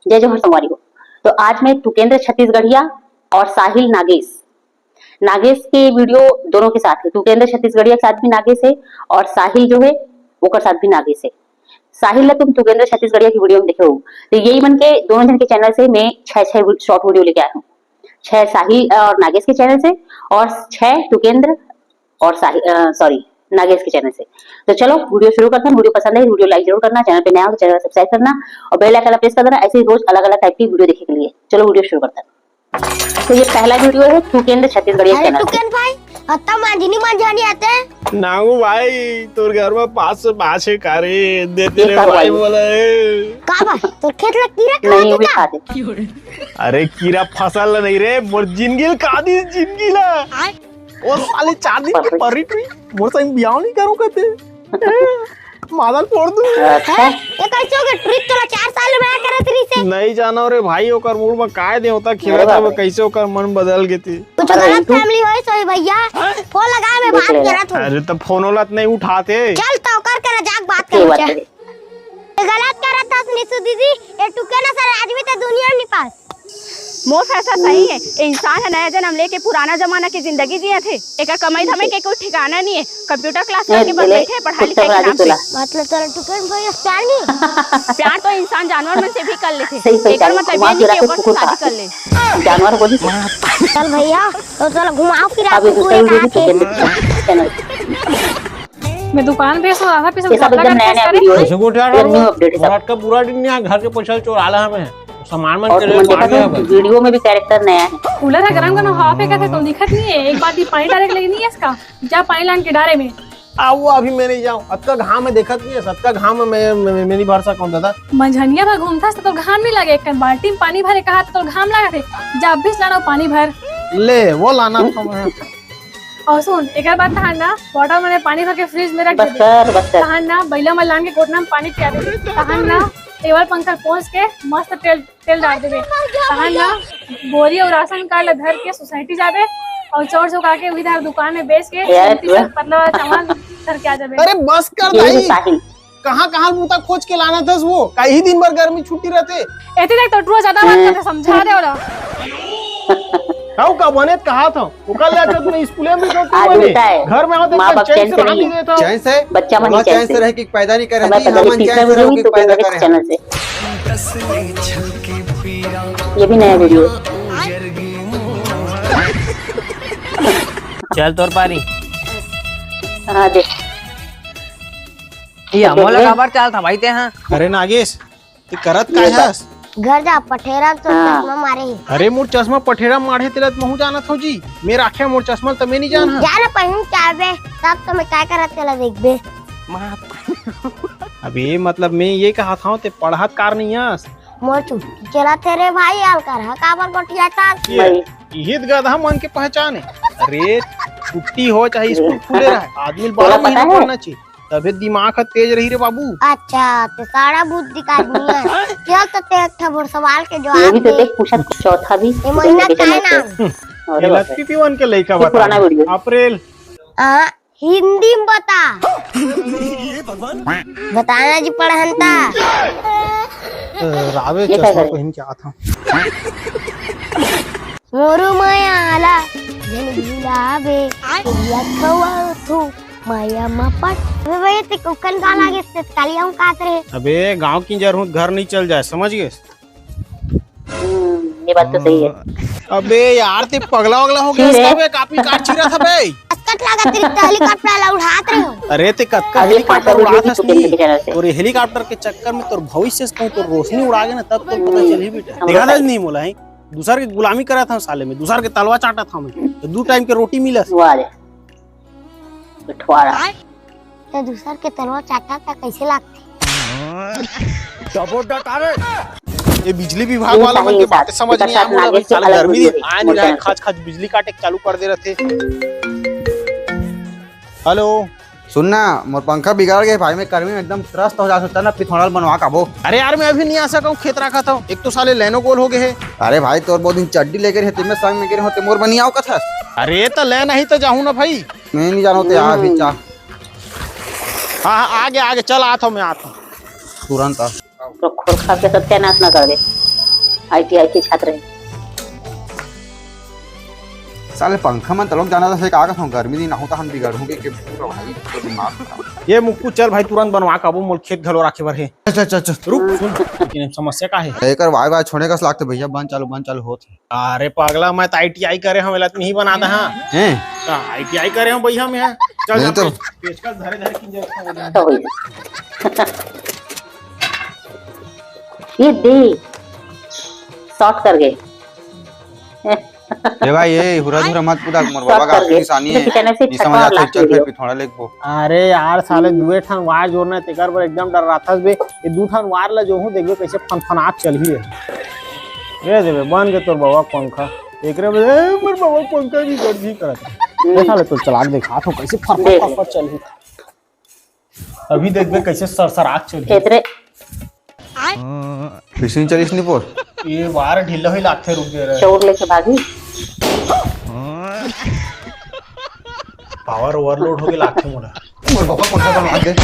जय जोहर संगवारी हो। तो आज मैं तुकेंद्र छत्तीसगढ़िया और साहिल नागेश के वीडियो दोनों के साथ है। तुकेंद्र छत्तीसगढ़िया के साथ भी नागेश है और साहिल जो है वो के साथ भी नागेश है। साहिल ने तुम तुकेंद्र छत्तीसगढ़िया की वीडियो में देखे हो, तो यही मन के दोनों जन के चैनल से मैं 6 शॉर्ट वीडियो लेके आया हूँ। 6 साहिल और नागेश के चैनल से और 6 तुकेंद्र और साहिल नागेश के चैनल से। तो चलो वीडियो शुरू करते हैं। वीडियो पसंद है वीडियो लाइक जरूर करना, चैनल पे नया हो तो चैनल सब्सक्राइब करना और बेल आइकन प्रेस कर देना, ऐसे ही रोज अलग अलग टाइप की वीडियो देखने के लिए। चलो वीडियो शुरू करते हैं। तो ये पहला वीडियो है तुकेंद्र छत्तीसगढ़िया चैनल। तुकेंद्र भाई हत्ता मांझनी आते हैं नांगू भाई तोर घर में 5 से 5 कारे देते रे भाई बोला का भाई तो खेत ला कीड़ा नहीं भी खाते। अरे कीड़ा फसल नहीं रे मोर जिंदगी का दी जिंदगी ला ओ साले 4 दिन के परी टुई मोर संग बियाह नहीं करूं कहते मादल फोड़ दूं। अच्छा ये कैसे हो गया ट्रिक तोला 4 साल में आया करत रही से नहीं जानो रे भाई ओकर मूड में काय दे होता खेलत अब कैसे ओकर मन बदल गेती। कुछ गलत फैमिली होई सोई भैया फोन लगा मैं बात करत हूं। अरे तो फोन वाला नहीं उठाते चल तो कर जाग बात कर गलत करत था निशु दीदी ये टुके ना सर आदमी तो दुनिया में पास मोर फैसला सही है। इंसान है नया जन्म लेके पुराना जमाना की जिंदगी जिए थे। एक कमाई धमे के कोई ठिकाना नहीं है। कंप्यूटर क्लास करके बस बैठे पढ़ाई लिखाई के नाम पे। मतलब तेरा टुके भाई प्यार नहीं प्यार तो इंसान जानवर में से भी कर लेते। सही एक मतलब ये नहीं कि ऊपर से शादी कर ले जानवर बोली। चल भैया तो चल घुमाओ फिर अभी दूसरा वीडियो चैनल मैं दुकान पे सो आधा पैसा ये सब एकदम नया नया वीडियो है। न्यू अपडेट है सब। रात का पूरा दिन यहाँ घर के पैसा चोराला हमें सामान मन और तुम देखा तो वीडियो में भी कैरेक्टर नया है। कूलर है गरम करना हवा फेंका था तो दिखत नहीं है। एक बार भी पानी डाले लेकिन नहीं है इसका जा पानी लान के डारे में आओ अभी मैं नहीं जाऊँ अब तक घाम में देखत नहीं है सबका घाम में मैं नहीं भर सकता हूँ दादा। मंझनिया भर घूमता तो घाम नहीं लगे। एक बाल्टी में पानी भरे कहा तो घाम लगा थे जा भी लाना पानी भर ले वो लाना था मैं। और सुन एक बात तहाना बॉटल में पानी भर के फ्रिज में रख बस दे कर तहाना बैला में लान के कोटना में पानी पिया दे तहाना टेबल पंखा पोंछ के मस्त तेल डाल देवे तहाना बोरी और राशन कार्ड धर के सोसाइटी जावे और चोर चौका के उधर दुकान में बेच के पतला सामान धर के आ जावे। अरे बस कर भाई कहाँ मुता खोज के लाना था वो कई दिन भर गर्मी छुट्टी रहते ऐसे देख तो ट्रू ज्यादा बात करते समझा दे वाला हाउ का बने कहा था उकल ले तो मैं स्कूल में तो आज बने उल्टा है। घर में आते माँ बाप चैन से नहीं देता चैन से बच्चा मन चैन से रह के पैदा नहीं करे मैं पहले तीसरा वीडियो भी पैदा तुकेंद्र करे चैनल से। ये भी नया वीडियो चल तोर पारी हाँ देख ये अमोला खबर चल था भाई ते हां। अरे नागेश तू करत काय हस घर जा पठेरा तो चश्मा मारे ही अरे मोर चश्मा पठेरा मारे तेरा महू जाना था जी मेरा आखे मोर चश्मा तो मैं नहीं जाना जाना पहन के आवे तब तो मैं क्या करत तेला देखबे अबे मतलब मैं ये कहा था ते पढ़त कार नहीं हस मोर छुट्टी चला तेरे भाई आल कर काबर गोटिया ता हित गधा मन के पहचाने। अरे छुट्टी हो चाहे स्कूल खुले रहे आदमी 12 महीना पढ़ना चाहिए तबे दिमाग तेज रही रे बाबू। अच्छा ते सारा बुद्धि का आदमी है चल तो ते एक ठा सवाल के ये जवाब भी तो देख पूछा चौथा भी ये महीना का है नाम अरे बाप रे। लक्ष्मी पीवन के लड़का ये पुराना वीडियो बता अप्रैल हिंदी में बता बताना जी पढ़नता रावे ये चश्मा क्या करे? पहन के आता मोरू माया आला जन गुलाबे या खवा थू माया मपट वे वे ते कुकन गा लागे से तालियां काट रहे। अबे गांव की जरूर घर नहीं चल जाए समझ गए। ये बात तो सही है। अबे यार ते पगला वगला हो गया इसका बे काफी काट चिरा था बे कट लगा तेरी हेलीकॉप्टर वाला उड़ात रहे हो। अरे ते कक्का अभी हेलीकॉप्टर 5 उड़ा वीडियो था तुकेंद्र के चैनल से। और ये हेलीकॉप्टर के चक्कर में तोर भविष्य से तो रोशनी उड़ा गया ना तब तो पता चल ही बेटा देखा था नहीं बोला है दूसर के गुलामी करा था साले में दूसर के तलवा चाटा था मैं तो 2 टाइम के रोटी मिला वाह रे बिठवाड़ा तो दूसर के तलवा चाटा था कैसे लगती ये बिजली विभाग वाला मन के बातें समझ नहीं आ रहा भाई साला गर्मी आ नहीं रहा है खाच खाच बिजली काटे चालू कर दे रहे थे। हेलो सुनना मोर पंखा बिगाड़ गए भाई मैं गर्मी में एकदम त्रस्त हो जा सकता ना पिथौड़ल बनवा काबो। अरे यार मैं अभी नहीं आ सका हूँ खेत रखा था एक तो साले लेनो गोल हो गए है। अरे भाई तोर बहुत दिन चड्डी लेकर है तुम्हें संग में गिरे होते मोर बनिया आओ कथा अरे तो ले नहीं तो जाऊँ ना भाई मैं नहीं जानो ते आ भी चा हाँ आगे आगे चल आता हूँ मैं आता हूँ तुरंत आ तो खोर खा के सत्यानाश ना कर दे। ITI के छात्र हैं। साले पंखा में तलोक जाना था कागज हूँ गर्मी दिन होता हम बिगड़ूंगे कि पूरा भाई तो दिमाग खराब। ये मुक्कू चल भाई तुरंत बनवा काबू मोल खेत घलो राखे बर है। अच्छा रुक सुन लेकिन समस्या का है एक वाई वाई छोड़ने का लागते भैया बंद चालू होत अरे पागला मैं तो ITI करे हम इलात में ही बना दा हां हैं ITI करे हम भैया मैं चल नहीं तो- पेचकस धरे धरे किन जगह तो वही। ये दे शॉर्ट कर गए। ए भाई ये हुरा धुरा मत पूरा मोर बाबा का आखिरी निशानी है चैनल से ये छठवां समझ और आता लास्ट चल वीडियो। फिर थोड़ा लेख वो अरे यार साले दुए ठन वार जोड़ना तेकर पर एकदम डर रहा था बे ये दू ठन वार ला जो हूं देखबे कैसे फनफनाट चल ही है ये देबे बन के तोर बाबा पंखा एकरे बे मोर बाबा पंखा की गर्जी करत ये साले तो चला के देखा तो कैसे फरफर चल ही अभी देखबे कैसे सरसरात चल ही इतने फिशिंग चलिस नहीं पोर ये वार ढीला ही लाथे रुक गए रे चोर लेके भागी। पावर ओवरलोड हो के लाथे मोला मोर बाबा पंखा का लाग दे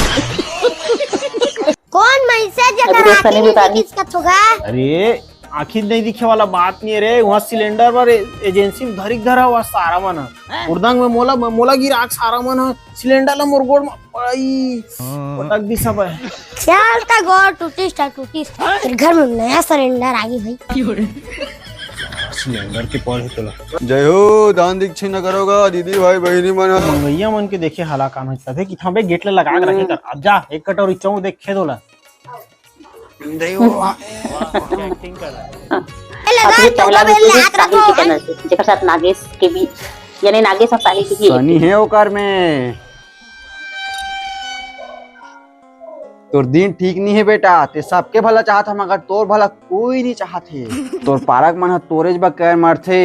कौन मैसेज अभी अगर दोस्त ने भी आती डाली। किसका होगा? अरे आखिर नहीं दिखे वाला बात नहीं है रे वहाँ सिलेंडर पर एजेंसी में धरिक धरा हुआ सारा मन है उर्दांग में मोला गिरा सारा मन है सिलेंडर ला मोर गोड़ में पड़ाई पटक दी सब है चलता गोर टूटिस फिर घर में नया सिलेंडर आ गई भाई। सिलेंडर के पौधे तोला जय हो दान दीक्षित न करोगा दीदी भाई बहनी मन मंगैया मन के देखे हाला काम है तथे कि थांबे गेट ले लगा के रखे कर अब जा एक कटोरी चौ देख खे दोला एक्टिंग कर रहा है अब ये पहला वीडियो साहिल के चैनल से जेकर साथ नागेश के भी यानी नागेश और साहिल की ही सनी है ओकर में तोर दिन ठीक नहीं है बेटा ते सबके भला चाहत हम मगर तोर भला कोई नहीं चाहत है तोर पारक मन ह तोरेज बा कैर मारथे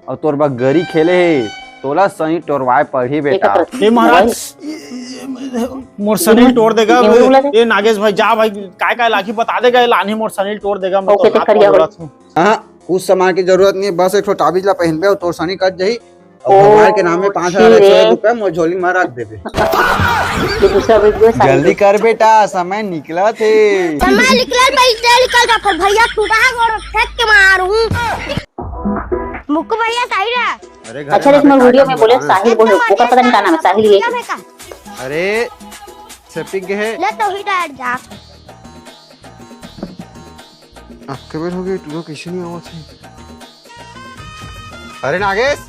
और तोर बा गरी खेले है तोला सनी टोरवाए पढ़ी बेटा ए महाराज मोर सनील तोड़ देगा ये नागेश भाई जा भाई काय लाठी बता देगा ये लाने मोर सनील तोड़ देगा मैं ओके, तो तो करिया रात में हां उस सामान की जरूरत नहीं है बस एक ताबीज ला पहनबे और तोर सनी कट जाई और भगवान के नाम में 5,000 रुपए मोर झोली में रख देबे ये दूसरा वीडियो साहिल जल्दी कर बेटा समय निकला थे समय निकल पैसे निकल जा फिर भैया टूटा है गोड़ फेंक के मारूं। मुक्कू भैया सही है। अरे अच्छा इसमें वीडियो में बोले साहिल बोले वो का पता नहीं क्या नाम है साहिल ये अरे सेप्टिक है ले तो ही डाट जा आपके बेर हो गई तू कैसे नहीं आवा थे अरे नागेश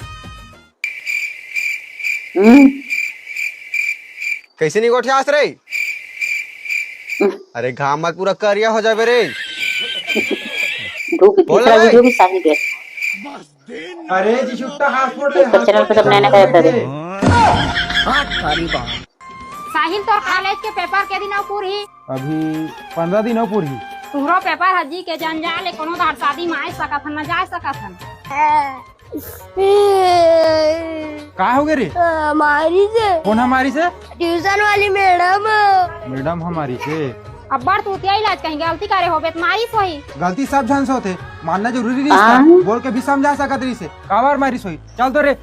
कैसे नहीं गोठे आस रे अरे घाम मत पूरा करिया हो जाबे रे ग्रुप तीसरा वीडियो भी साहिल के अरे जी छुट्टा हाथ फोड़ ऊपर चैनल पे सब नया नया करते थे साहिल तो कॉलेज के पेपर के दिन पूरी अभी 15 दिन हो पूरी तुहरो पेपर हजी के जंजाल कोनो दार शादी में आ सकत न जा सकत का हो गए रे हमारी से कौन हमारी से ट्यूशन वाली मैडम हमारी से अब बार तू त्या इलाज कहीं गलती करे होबे तुम्हारी सोई गलती सब जन से होते मानना जरूरी नहीं हाँ। इसका। बोल के भी समझा सकत रही से कावर मारी सोई चल तो रे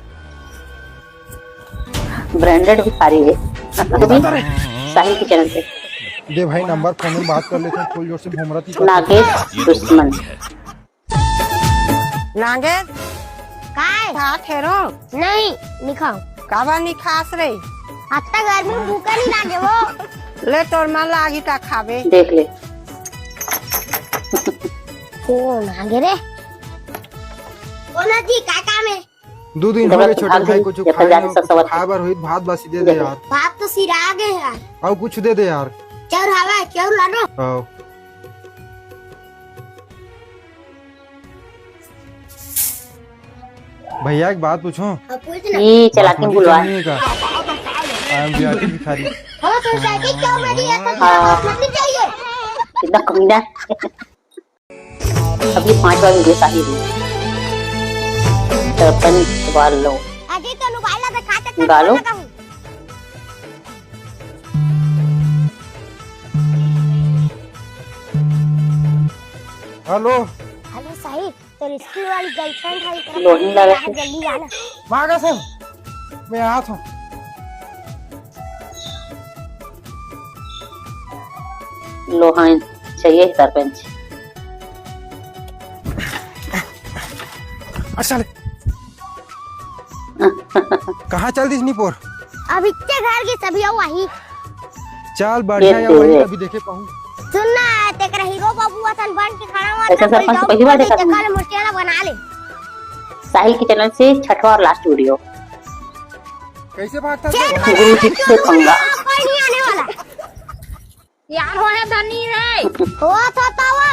ब्रांडेड भी सारी है तो भी साहिल के चैनल से दे भाई नंबर फोन में बात कर लेते हैं फुल जोर से घूम रही नागेश दुश्मन नागेश काय खा ठेरो नहीं निखाओ काबा नहीं खास रे आता गर्मी में भूखा नहीं लागे वो ले तोर मन लागी ता खाबे देख ले कौन आगे रे कौन जी का काम है दो दिन हो गए छोटे भाई कुछ जब तक जाने सब सवाल खाबर हुई भात बासी दे दे यार बाप तो सिरा गए यार और कुछ दे दे यार चल हवा क्यों लानो आओ भैया एक बात पूछूं पूछ ना ये चलाकी बुलवा आई एम बिहारी भिखारी हो सोसाइटी क्यों बनी है तो हाँ। नहीं चाहिए कितना कमीना अभी 5वां वीडियो साहिल है सरपंच वालो अजी तो मोबाइल पे खाता गालो हेलो हेलो साहिल तो स्कूल वाली गर्लफ्रेंड है इतना लोही लगा के जल्दी आना मांगा से मैं आया था लोहान चाहिए सरपंच चल कहाँ चल दी निपोर अब इतने घर की सभी वही चल बढ़िया या वही अभी देखे पाऊँ सुनना है तेरा हीरो बाबू असन बन के खड़ा हुआ ऐसा सरपंच पहली बार देखा तुमने? कल मुर्तियाँ बना ले साहिल के चैनल से छठवां और लास्ट वीडियो, कैसे भागता गुरु जी से पंगा। कोई नहीं आने वाला यार हो है धनी रे हो तो वो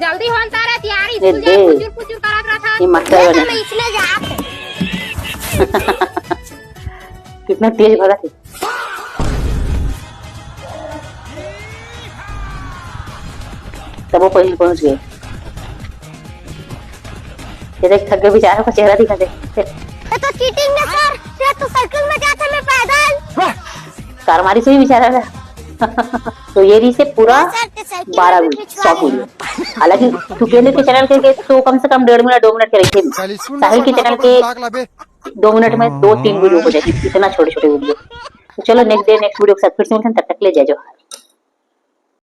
जल्दी होन तारा तैयारी दे स्कूल दे। जाए पुजुर पुजुर करत रहा था ये मास्टर बने मैं इसमें जाते कितना तेज भगा थे। तब वो पहुंच गए। ये देख थक गए बेचारों का चेहरा दिखा दे। ये तो चीटिंग है सर ये तो साइकिल में जाते मैं पैदल कारमारी से भी बेचारा रहा। तो ये रही से पूरा 12 वीडियो 100 वीडियो। हालांकि सुकेंद्र के चैनल के तो कम से कम 1.5 मिनट 2 मिनट के रहे थे। साहिल के चैनल के 2 मिनट में 2-3 वीडियो हो जाती, इतना छोटे छोटे वीडियो। तो चलो नेक्स्ट डे नेक्स्ट वीडियो के साथ फिर से मिलते हैं, तब तक ले जय जोहार।